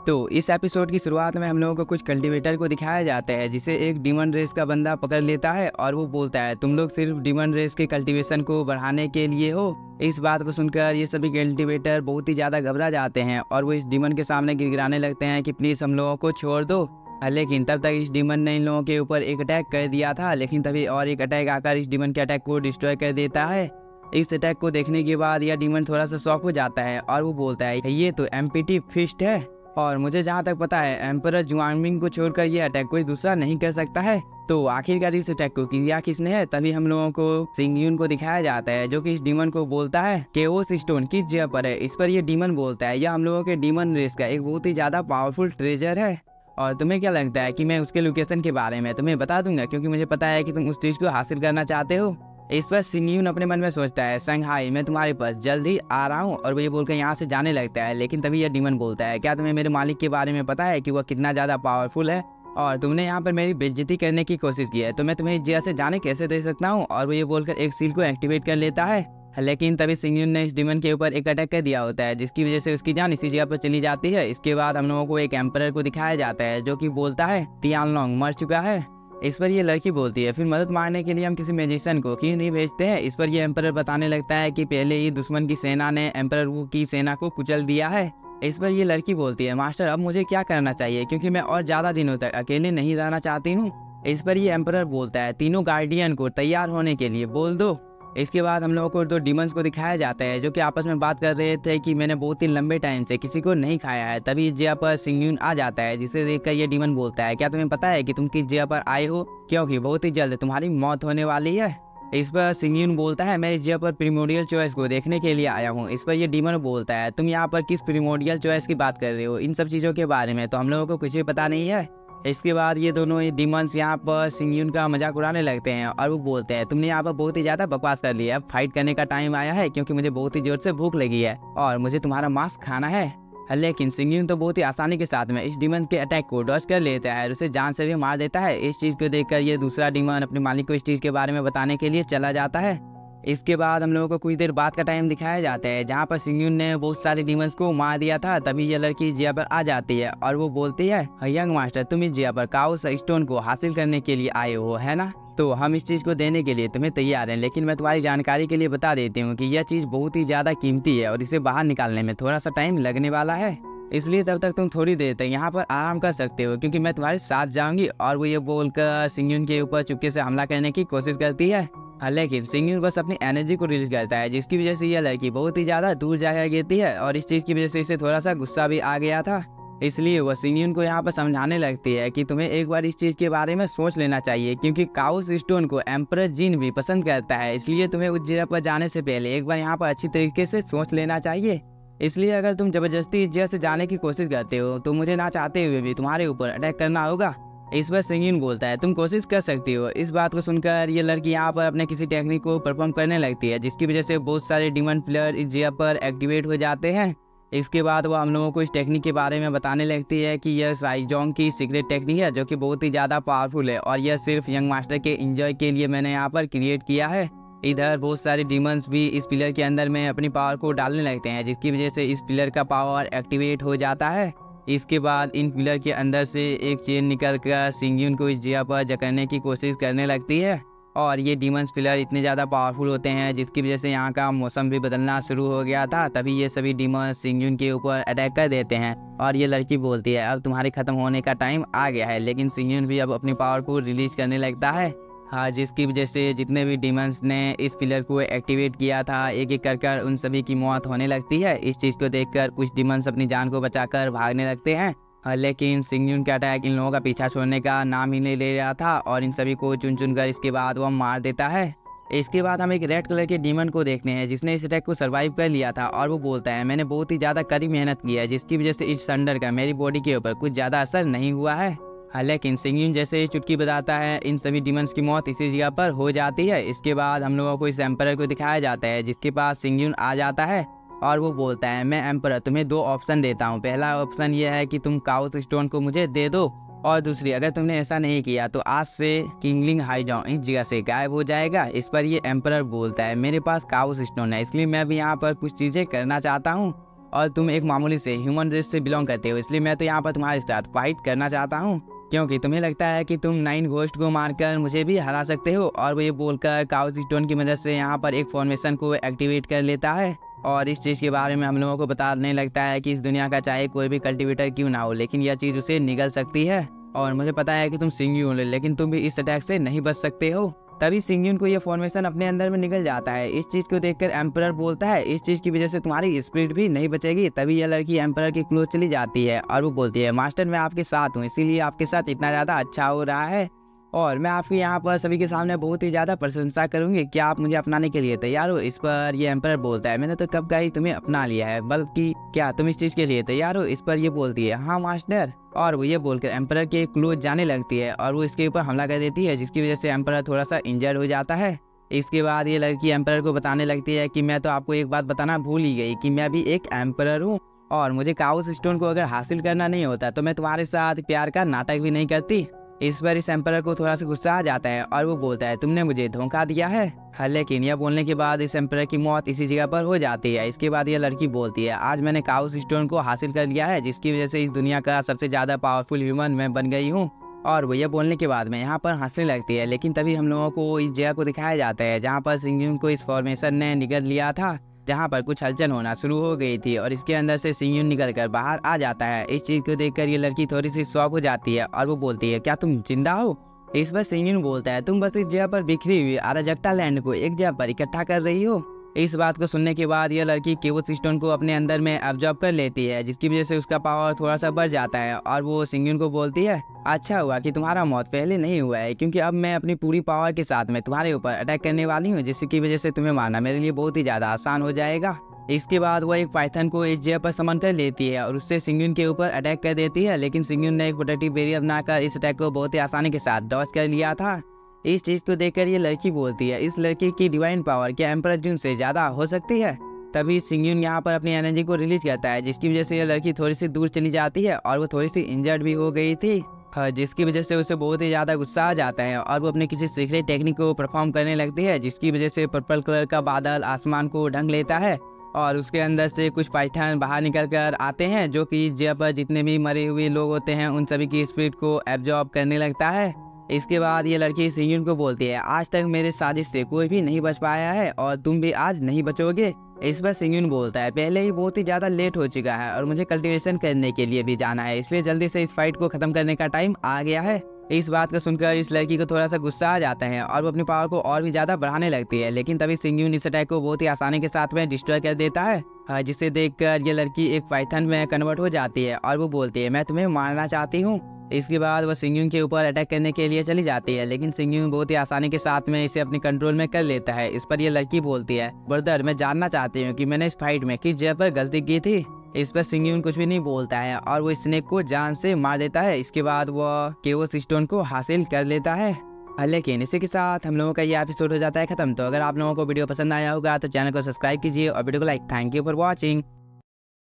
तो इस एपिसोड की शुरुआत में हम लोगों को कुछ कल्टीवेटर को दिखाया जाता है जिसे एक डीमन रेस का बंदा पकड़ लेता है और वो बोलता है तुम लोग सिर्फ डीमन रेस के कल्टीवेशन को बढ़ाने के लिए हो। इस बात को सुनकर ये सभी कल्टीवेटर बहुत ही ज़्यादा घबरा जाते हैं और वो इस डीमन के सामने गिड़गिड़ाने लगते हैं कि प्लीज़ हम लोगों को छोड़ दो। लेकिन तब तक इस डीमन ने इन लोगों के ऊपर एक अटैक कर दिया था, लेकिन तभी और एक अटैक आकर इस डीमन के अटैक को डिस्ट्रॉय कर देता है। इस अटैक को देखने के बाद यह डीमन थोड़ा सा शॉक हो जाता है और वो बोलता है ये तो एम्पिटी फिस्ट है और मुझे जहाँ तक पता है एम्परर जुआनमिंग को छोड़कर ये अटैक कोई दूसरा नहीं कर सकता है। तो आखिरकार इस अटैक को किया किसने है? तभी हम लोगों को सिंगयून को दिखाया जाता है जो कि इस डीमन को बोलता है कि ओस स्टोन किस जगह पर है। इस पर ये डीमन बोलता है यह हम लोगों के डीमन रेस का एक बहुत ही ज्यादा पावरफुल ट्रेजर है और तुम्हें क्या लगता है कि मैं उसके लोकेशन के बारे में तुम्हें बता दूंगा क्योंकि मुझे पता है कि तुम उस चीज को हासिल करना चाहते हो। इस पर सिंगयून अपने मन में सोचता है संघाई मैं तुम्हारे पास जल्द ही आ रहा हूँ और वो ये बोलकर यहाँ से जाने लगता है। लेकिन तभी यह डीमन बोलता है क्या तुम्हें मेरे मालिक के बारे में पता है कि वह कितना ज्यादा पावरफुल है और तुमने यहाँ पर मेरी बेइज्जती करने की कोशिश की है तो मैं तुम्हें इस जगह से जाने कैसे दे सकता हूँ। और वो ये बोलकर एक सील को एक्टिवेट कर लेता है। लेकिन तभी सिंगयून ने इस डीमन के ऊपर एक अटैक कर दिया होता है जिसकी वजह से उसकी जान इसी जगह पर चली जाती है। इसके बाद हम लोगों को एक एम्परर को दिखाया जाता है जो कि बोलता है तियानलोंग मर चुका है। इस पर ये लड़की बोलती है फिर मदद मांगने के लिए हम किसी मैजिशियन को क्यों नहीं भेजते हैं। इस पर ये एम्परर बताने लगता है कि पहले ही दुश्मन की सेना ने एम्परर की सेना को कुचल दिया है। इस पर ये लड़की बोलती है मास्टर अब मुझे क्या करना चाहिए क्योंकि मैं और ज्यादा दिनों तक अकेले नहीं रहना चाहती हूँ। इस पर ये एम्परर बोलता है तीनों गार्डियन को तैयार होने के लिए बोल दो। इसके बाद हम लोगों को दो डीमंस को दिखाया जाता है जो कि आपस में बात कर रहे थे कि मैंने बहुत ही लंबे टाइम से किसी को नहीं खाया है। तभी इस जगह पर सिंगयून आ जाता है जिसे देखकर ये डीमन बोलता है क्या तुम्हें पता है कि तुम किस जगह पर आए हो क्योंकि बहुत ही जल्द तुम्हारी मौत होने वाली है। इस पर सिंगयून बोलता है मैं इस जगह पर प्रीमोडियल चॉइस को देखने के लिए आया हूँ। इस पर ये डीमन बोलता है तुम यहाँ पर किस प्रीमोडियल चॉइस की बात कर रहे हो, इन सब चीज़ों के बारे में तो हम लोगों को कुछ भी पता नहीं है। इसके बाद ये दोनों डीमंस यहाँ पर सिंगयून का मजाक उड़ाने लगते हैं और वो बोलते हैं तुमने यहाँ पर बहुत ही ज्यादा बकवास कर लिया, अब फाइट करने का टाइम आया है क्योंकि मुझे बहुत ही जोर से भूख लगी है और मुझे तुम्हारा मांस खाना है। लेकिन सिंगयून तो बहुत ही आसानी के साथ में इस डीमन के अटैक को डॉज कर लेता है और उसे जान से भी मार देता है। इस चीज को देखकर ये दूसरा डीमन अपने मालिक को इस चीज के बारे में बताने के लिए चला जाता है। इसके बाद हम लोगों को कुछ देर बाद का टाइम दिखाया जाता है जहाँ पर सिंगयून ने बहुत सारे डीमंस को मार दिया था। तभी ये लड़की जिया पर आ जाती है और वो बोलती है यंग मास्टर तुम इस जिया पर काउस स्टोन को हासिल करने के लिए आए हो है ना, तो हम इस चीज को देने के लिए तुम्हें तैयार हैं। लेकिन मैं तुम्हारी जानकारी के लिए बता देती हूँ कि यह चीज बहुत ही ज्यादा कीमती है और इसे बाहर निकालने में थोड़ा सा टाइम लगने वाला है, इसलिए तब तक तुम थोड़ी देर तक यहाँ पर आराम कर सकते हो क्योंकि मैं तुम्हारे साथ जाऊंगी। और वो ये बोलकर सिंगयून के ऊपर चुपके से हमला करने की कोशिश करती है। लेकिन सिंगयून बस अपनी एनर्जी को रिलीज करता है जिसकी वजह से यह लड़की बहुत ही ज्यादा दूर जाकर गिरती है और इस चीज की वजह से इसे थोड़ा सा गुस्सा भी आ गया था। इसलिए वह सिंगयून को यहाँ पर समझाने लगती है कि तुम्हें एक बार इस चीज के बारे में सोच लेना चाहिए क्योंकि काउस स्टोन को एम्परर जिन भी पसंद करता है, इसलिए तुम्हें उस जगह पर जाने से पहले एक बार यहाँ पर अच्छी तरीके से सोच लेना चाहिए। इसलिए अगर तुम जबरदस्ती इस जगह से जाने की कोशिश करते हो तो मुझे ना चाहते हुए भी तुम्हारे ऊपर अटैक करना होगा। इस पर सिंगयून बोलता है तुम कोशिश कर सकती हो। इस बात को सुनकर ये लड़की यहाँ पर अपने किसी टेक्निक को परफॉर्म करने लगती है जिसकी वजह से बहुत सारे डीमन प्लेयर इस जगह पर एक्टिवेट हो जाते हैं। इसके बाद वो हम लोगों को इस टेक्निक के बारे में बताने लगती है कि यह साइजोंग की सीक्रेट टेक्निक है जो कि बहुत ही ज़्यादा पावरफुल है और यह सिर्फ यंग मास्टर के एंजॉय के लिए मैंने यहाँ पर क्रिएट किया है। इधर बहुत सारे डीमंस भी इस पिलर के अंदर में अपनी पावर को डालने लगते हैं जिसकी वजह से इस पिलर का पावर एक्टिवेट हो जाता है। इसके बाद इन पिलर के अंदर से एक चेन निकल कर सिंगयून को इस जगह पर जकड़ने की कोशिश करने लगती है और ये डीमंस पिलर इतने ज़्यादा पावरफुल होते हैं जिसकी वजह से यहाँ का मौसम भी बदलना शुरू हो गया था। तभी ये सभी डीमंस सिंगयून के ऊपर अटैक कर देते हैं और ये लड़की बोलती है अब तुम्हारे खत्म होने का टाइम आ गया है। लेकिन सिंगयून भी अब अपनी पावर को रिलीज करने लगता है जिसकी वजह से जितने भी डीमंस ने इस पिलर को एक्टिवेट किया था एक एक कर उन सभी की मौत होने लगती है। इस चीज़ को देखकर कुछ डीमंस अपनी जान को बचाकर भागने लगते हैं लेकिन सिंगयून का अटैक इन लोगों का पीछा छोड़ने का नाम ही नहीं ले रहा था और इन सभी को चुन चुन कर इसके बाद वो मार देता है। इसके बाद हम एक रेड कलर के डीमन को देखते हैं जिसने इस अटैक को सर्वाइव कर लिया था और वो बोलता है मैंने बहुत ही ज़्यादा कड़ी मेहनत की है जिसकी वजह से इस थंडर का मेरी बॉडी के ऊपर कुछ ज़्यादा असर नहीं हुआ है। लेकिन सिंगयून जैसे ही चुटकी बताता है इन सभी डीमंस की मौत इसी जगह पर हो जाती है। इसके बाद हम लोगों को इस एम्परर को दिखाया जाता है जिसके पास सिंगयून आ जाता है और वो बोलता है मैं एम्परर तुम्हें दो ऑप्शन देता हूँ। पहला ऑप्शन यह है कि तुम काउस स्टोन को मुझे दे दो और दूसरी अगर तुमने ऐसा नहीं किया तो आज से किंगलिंग हाईजोंग इस जगह से गायब हो जाएगा। इस पर ये एम्परर बोलता है मेरे पास काउस स्टोन है इसलिए मैं भी यहाँ पर कुछ चीज़ें करना चाहता हूँ और तुम एक मामूली से ह्यूमन रेस से बिलोंग करते हो, इसलिए मैं तो यहाँ पर तुम्हारे साथ फाइट करना चाहता हूँ, क्योंकि तुम्हें लगता है कि तुम 9 घोस्ट को मारकर मुझे भी हरा सकते हो। और वो ये बोलकर काउस स्टोन की मदद से यहाँ पर एक फॉर्मेशन को एक्टिवेट कर लेता है और इस चीज़ के बारे में हम लोगों को बताने लगता है कि इस दुनिया का चाहे कोई भी कल्टीवेटर क्यों ना हो, लेकिन यह चीज़ उसे निगल सकती है। और मुझे पता है कि तुम सिंग्यून हो, लेकिन तुम भी इस अटैक से नहीं बच सकते हो। तभी सिंग्यून को यह फॉर्मेशन अपने अंदर में निकल जाता है। इस चीज़ को देखकर एम्परर बोलता है इस चीज़ की वजह से तुम्हारी स्पिरिट भी नहीं बचेगी। तभी यह लड़की एम्परर के क्लोज चली जाती है और वो बोलती है मास्टर मैं आपके साथ हूँ, इसीलिए आपके साथ इतना ज़्यादा अच्छा हो रहा है और मैं आपकी यहाँ पर सभी के सामने बहुत ही ज़्यादा प्रशंसा करूँगी। क्या आप मुझे अपनाने के लिए तैयार हो? इस पर ये एम्परर बोलता है मैंने तो कब का ही तुम्हें अपना लिया है, बल्कि क्या तुम इस चीज़ के लिए तैयार हो? इस पर ये बोलती है हाँ मास्टर। और वो ये बोलकर एम्परर के क्लोज जाने लगती है और वो इसके ऊपर हमला कर देती है, जिसकी वजह से एम्परर थोड़ा सा इंजर्ड हो जाता है। इसके बाद ये लड़की एम्परर को बताने लगती है कि मैं तो आपको एक बात बताना भूल ही गई कि मैं भी एक एम्परर हूँ और मुझे काउस स्टोन को अगर हासिल करना नहीं होता तो मैं तुम्हारे साथ प्यार का नाटक भी नहीं करती। इस पर इस एम्परर को थोड़ा सा गुस्सा आ जाता है और वो बोलता है तुमने मुझे धोखा दिया है। हाँ, लेकिन यह बोलने के बाद इस एम्परर की मौत इसी जगह पर हो जाती है। इसके बाद यह लड़की बोलती है आज मैंने काउस स्टोन को हासिल कर लिया है, जिसकी वजह से इस दुनिया का सबसे ज़्यादा पावरफुल ह्यूमन मैं बन गई हूँ। और वो यह बोलने के बाद में यहाँ पर हंसने लगती है, लेकिन तभी हम लोगों को इस जगह को दिखाया जाता है जहाँ पर सिंग्यून को इस फॉर्मेशन ने निगल लिया था, जहाँ पर कुछ हलचल होना शुरू हो गई थी और इसके अंदर से सिंग्यून निकलकर बाहर आ जाता है। इस चीज़ को देखकर ये लड़की थोड़ी सी शॉक हो जाती है और वो बोलती है क्या तुम जिंदा हो? इस पर सिंग्यून बोलता है तुम बस इस जगह पर बिखरी हुई अराजकता लैंड को एक जगह पर इकट्ठा कर रही हो। इस बात को सुनने के बाद यह लड़की केवोस स्टोन को अपने अंदर में एब्जॉर्ब कर लेती है, जिसकी वजह से उसका पावर थोड़ा सा बढ़ जाता है और वो सिंग्यून को बोलती है अच्छा हुआ कि तुम्हारा मौत पहले नहीं हुआ है, क्योंकि अब मैं अपनी पूरी पावर के साथ में तुम्हारे ऊपर अटैक करने वाली हूँ, जिसकी वजह से तुम्हें मारना मेरे लिए बहुत ही ज़्यादा आसान हो जाएगा। इसके बाद वो एक पाइथन को इस जगह पर समन कर लेती है और उससे सिंग्यून के ऊपर अटैक कर देती है, लेकिन सिंग्यून ने एक प्रोटेक्टिव बैरियर बनाकर इस अटैक को बहुत ही आसानी के साथ डॉज कर लिया था। इस चीज़ को देखकर ये लड़की बोलती है इस लड़की की डिवाइन पावर क्या एम्परर जून से ज़्यादा हो सकती है? तभी सिंग्यून यहाँ पर अपनी एनर्जी को रिलीज करता है, जिसकी वजह से ये लड़की थोड़ी सी दूर चली जाती है और वो थोड़ी सी इंजर्ड भी हो गई थी, जिसकी वजह से उसे बहुत ही ज़्यादा गुस्सा आ जाता है और वो अपने किसी सीक्रेट टेक्निक को परफॉर्म करने लगती है, जिसकी वजह से पर्पल कलर का बादल आसमान को ढंक लेता है और उसके अंदर से कुछ पाइथन बाहर निकल कर आते हैं, जो कि जब पर जितने भी मरे हुए लोग होते हैं उन सभी की स्पिरिट को एब्जॉर्ब करने लगता है। इसके बाद ये लड़की सिंग्यून को बोलती है आज तक मेरे साजिश से कोई भी नहीं बच पाया है और तुम भी आज नहीं बचोगे। इस पर सिंग्यून बोलता है पहले ही बहुत ही ज़्यादा लेट हो चुका है और मुझे कल्टीवेशन करने के लिए भी जाना है, इसलिए जल्दी से इस फाइट को ख़त्म करने का टाइम आ गया है। इस बात को सुनकर इस लड़की को थोड़ा सा गुस्सा आ जाता है और वो अपनी पावर को और भी ज़्यादा बढ़ाने लगती है, लेकिन तभी सिंग्यून इस अटैक को बहुत ही आसानी के साथ में डिस्ट्रॉय कर देता है, जिसे देखकर ये लड़की एक पाइथन में कन्वर्ट हो जाती है और वो बोलती है मैं तुम्हें मारना चाहती हूँ। इसके बाद वो सिंग्यून के ऊपर अटैक करने के लिए चली जाती है, लेकिन सिंग्यून बहुत ही आसानी के साथ में इसे अपने कंट्रोल में कर लेता है। इस पर यह लड़की बोलती है ब्रदर मैं जानना चाहती हूँ कि मैंने इस फाइट में किस जगह पर गलती की थी। इस पर सिंग्यून कुछ भी नहीं बोलता है और वो स्नेक को जान से मार देता है। इसके बाद वो केवोस स्टोन को हासिल कर लेता है। लेकिन इसी के साथ हम लोगों का ये एपिसोड हो जाता है खत्म। तो अगर आप लोगों को वीडियो पसंद आया होगा तो चैनल को सब्सक्राइब कीजिए और वीडियो को like. Thank you for watching.